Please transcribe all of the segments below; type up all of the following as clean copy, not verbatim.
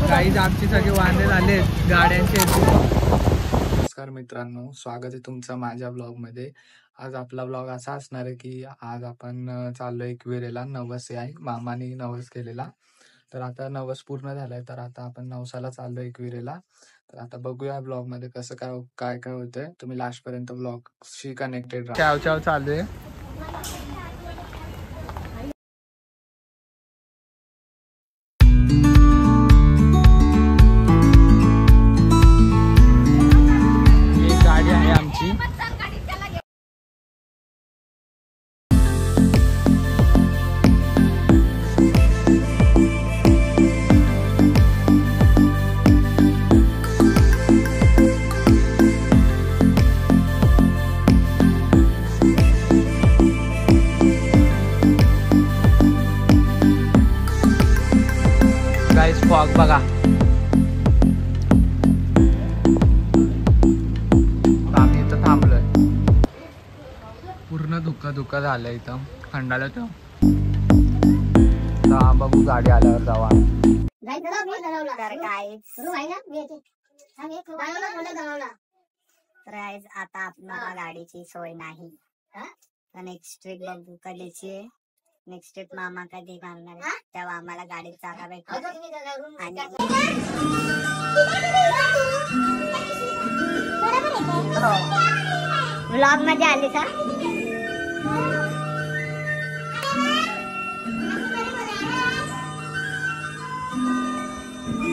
काही आमची सगळे वांदे झाले गाड्यांचे. नमस्कार मित्रांनो, स्वागत आहे तुमचं माझ्या ब्लॉग मध्ये. आज आपला ब्लॉग असा असणार आहे की आज आपण चाललोय एकविरेला. नवस आहे, मामाने नवस केलेला. तर आता नवस पूर्ण झालाय, तर आता आपण नवसाला चाललोय एकविरेला. तर आता बघूया ब्लॉग मध्ये कसं काय काय होतंय. तुम्ही लास्ट पर्यंत ब्लॉग शी कनेक्टेड राहा. चाव चाव चालू आहे. गाडी आहे आमची. गाइस फॉग बघा. आम्ही इथं थांबलोय. पूर्ण धुका झालंय इथं खंडाला. तर बघू गाडी आल्यावर जावा. आता आपल्याला गाडीची सोय नाही. नेक्स्ट ट्रिप बघू कधीची. नेक्स्ट ट्रिप मामा कधी घालणार तेव्हा आम्हाला गाडीत जागा भेटतो. व्लॉग मध्ये आली का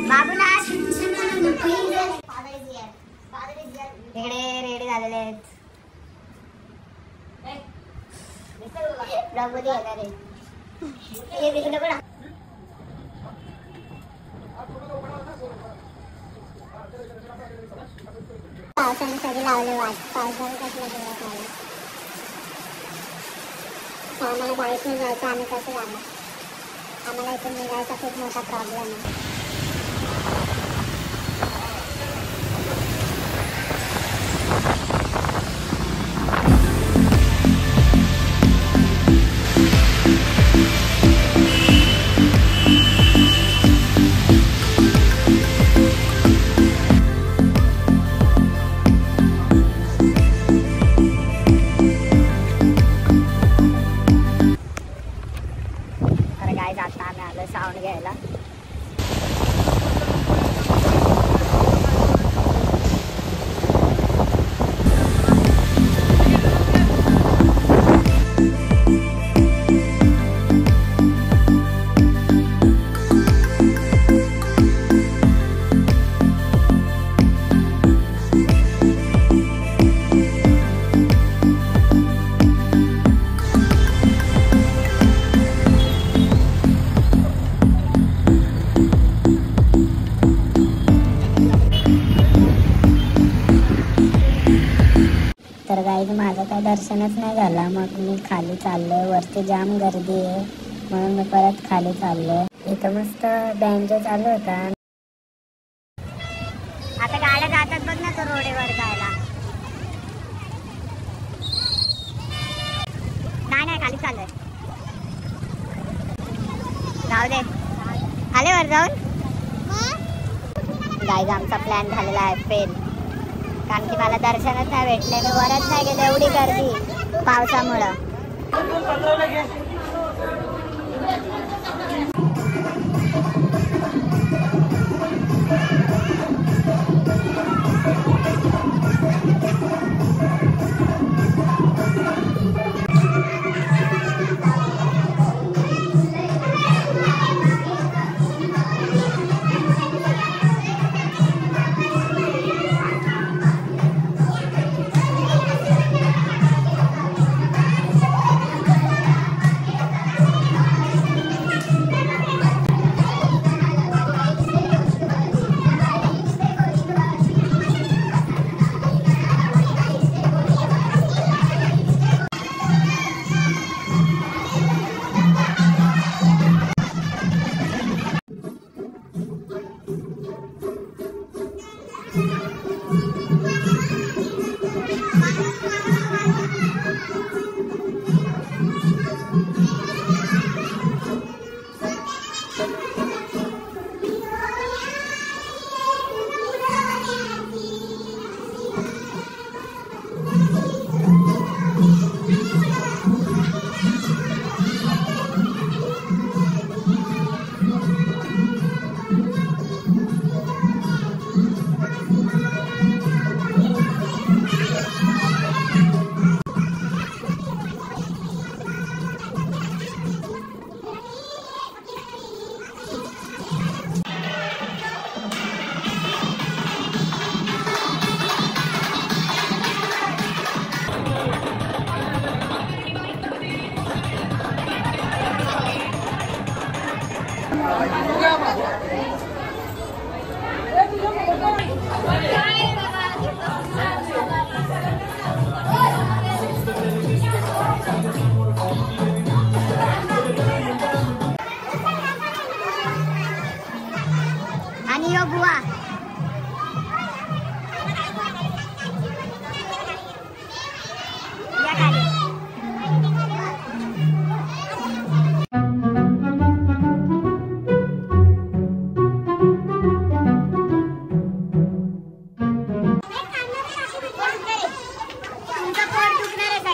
बाबूनाथ? इकडे रेडी झालेले आहेत. ब्लॉग मध्ये येणार आहे. पावसाने सगळे लावले वाट. पावसाने कसं आम्हाला बाईक नाही जायचं. आम्ही कसं जाणार? आम्हाला इथून निघायचा खूप मोठा प्रॉब्लेम आहे. आता आम्ही आलो साऊंड घ्यायला. तर गाईज माझं काय दर्शनच नाही झालं. मग मी खाली चाललोय. वरती जाम गर्दी आहे म्हणून मी परत खाली चाललोय. इथं मस्त बँजो चालू होता. आता गाड्या जातात बघ ना तो रोडवर जायला. नाही खाली चाललोय. जाऊ दे. आले वर जाऊन. गाईज आमचा प्लॅन झालेला आहे फेल. कारण की मला दर्शनच नाही भेटले. मी वरच नाही गेले. एवढी गर्दी पावसामुळं.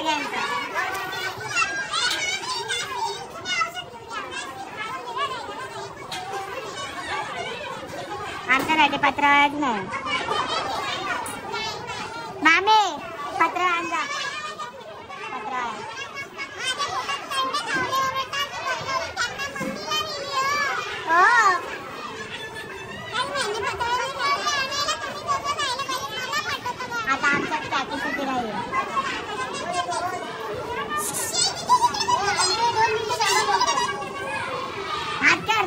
सगळ्यांचा. आमच्यासाठी पत्रावळ्याच नाही. मामे पत्र आणजा. पत्रावळ्या आता आमच्यात कॅपॅसिटी राहील. हात कर.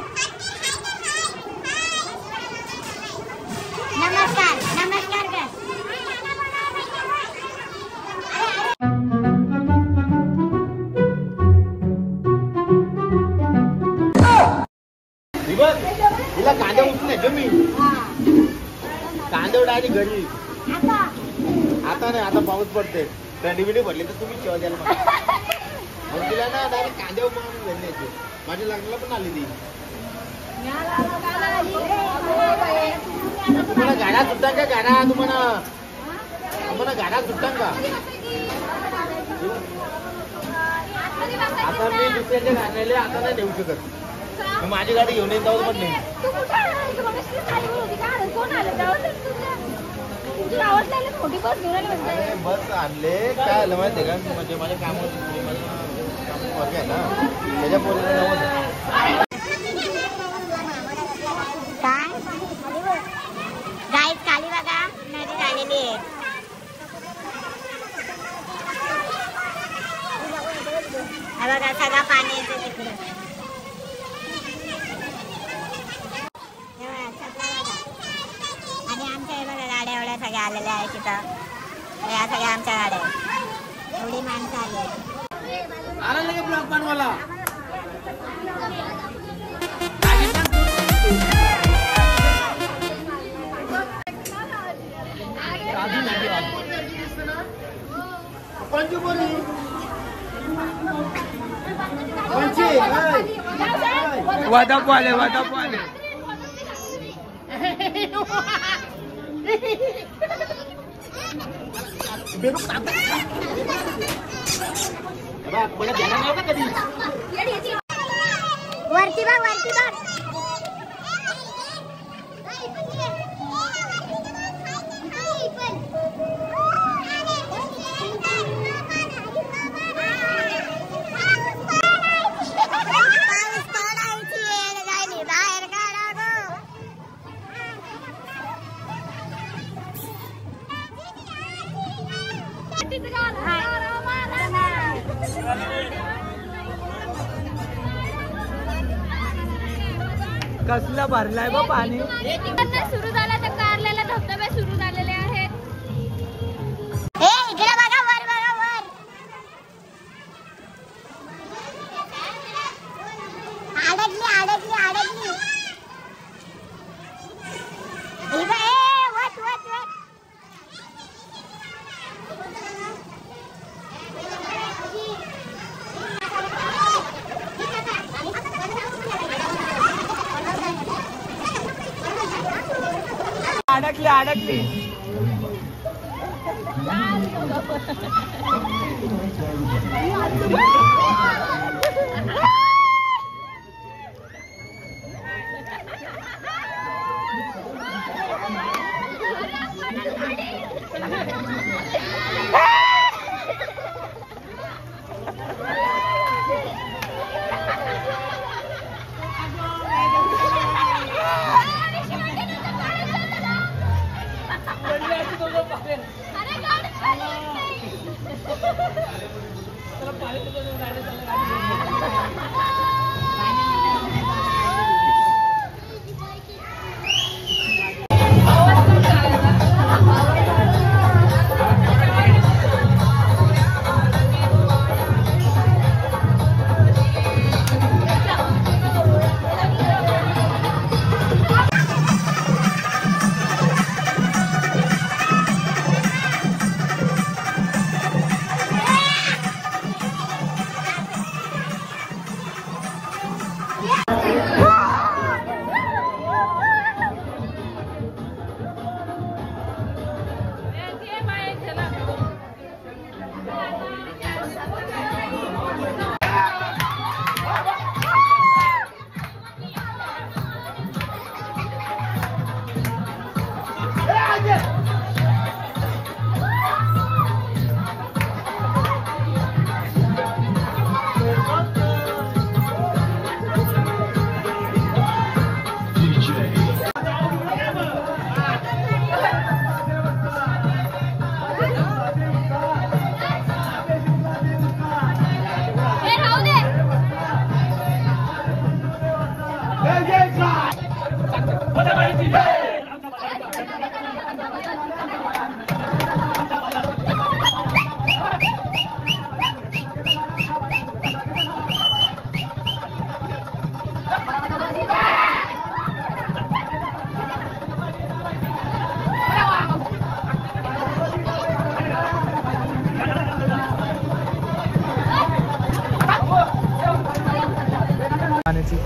नमस्कार नमस्कार कर. तिला कांदा उचलून येतो मी. कांदा डायरेक्ट घरी. आता नाही, आता पाऊस पडते. त्या डिव्हिडी भरली तर तुम्ही शेवा द्याल मग तिला ना डायरेक्ट कांद्यावर म्हणून घरी न्यायचे. माझ्या लग्नाला पण आली ती. तुम्हाला गाड्या सुटता का? गाड्या तुम्हाला गाड्या सुटता का? आता मी दुसऱ्याच्या गाण्याला आता नाही देऊ शकत. माझी गाडी घेऊन येत जाऊ पण नाही. बस आणले काय आलं माहिती का? म्हणजे माझ्या काम आहे ना त्याच्या पोरीला काय गाईत खाली बघा नदी झालेली आहे. हा बघा सगळं पाणी येतं तिकडे. आणि आमच्या हे बघा गाड्या एवढ्या सगळ्या आलेल्या आहेत तिथं. या सगळ्या आमच्या गाड्या एवढी माणसं आली. आला लगे ब्लॉक बनवायला. वादापू आले वादापू आले. वरती बघ वरती बघ. कसला भरलाय बा पाणी. सुरू झाला तर कारल्याला धबधबे सुरू झालेले आहेत. इकडे बघा वर बघा वर. अडकली अडकली अडकली. वत वत वत. अडकली अडकली.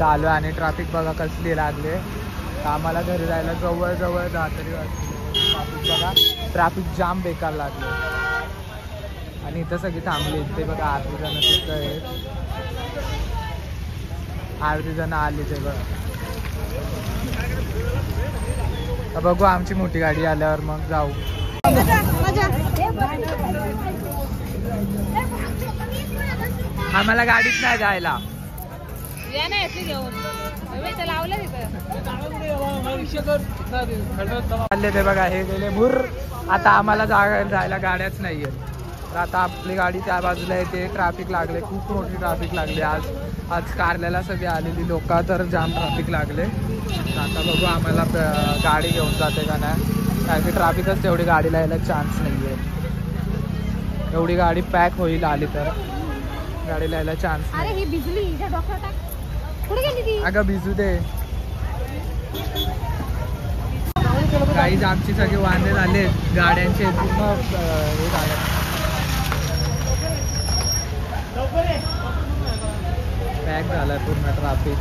आता आलो आणि ट्रॅफिक बघा कसली लागले. आम्हाला घरी जायला जवळ 10 तरी वाजले. ट्रॅफिक बघा, ट्रॅफिक जाम बेकार लागले. आणि इथं सगळी थांबली. ते बघा अर्धी जण तिथं आहेत, अर्धी जण आली ते बघा. बघू आमची मोठी गाडी आल्यावर मग जाऊ. आम्हाला गाडीच नाही जायला. ते बघा हे गेले भूर. आता आम्हाला जायला गाड्याच नाहीये. तर आता आपली गाडी त्या बाजूला येते. ट्रॅफिक लागले, खूप मोठी ट्रॅफिक लागली. आज कारल्याला सगळी आलेली लोक, तर जाम ट्रॅफिक लागले. आता बघू आम्हाला गाडी घेऊन जाते का नाही, कारण की ट्रॅफिकच तेवढी गाडीला यायला चान्स नाही आहे. एवढी गाडी पॅक होईल आली तर गाडीला यायला चान्स नाही. अरे ही भिजली, हिच्या डोक्यावर टाक. कुठे गेली ती? अगं भिजू दे. काही आमची सगळे वांदे झाले गाड्यांचे पूर्ण. हे गाड्या पॅक झालाय पूर्ण ट्रॅफिक.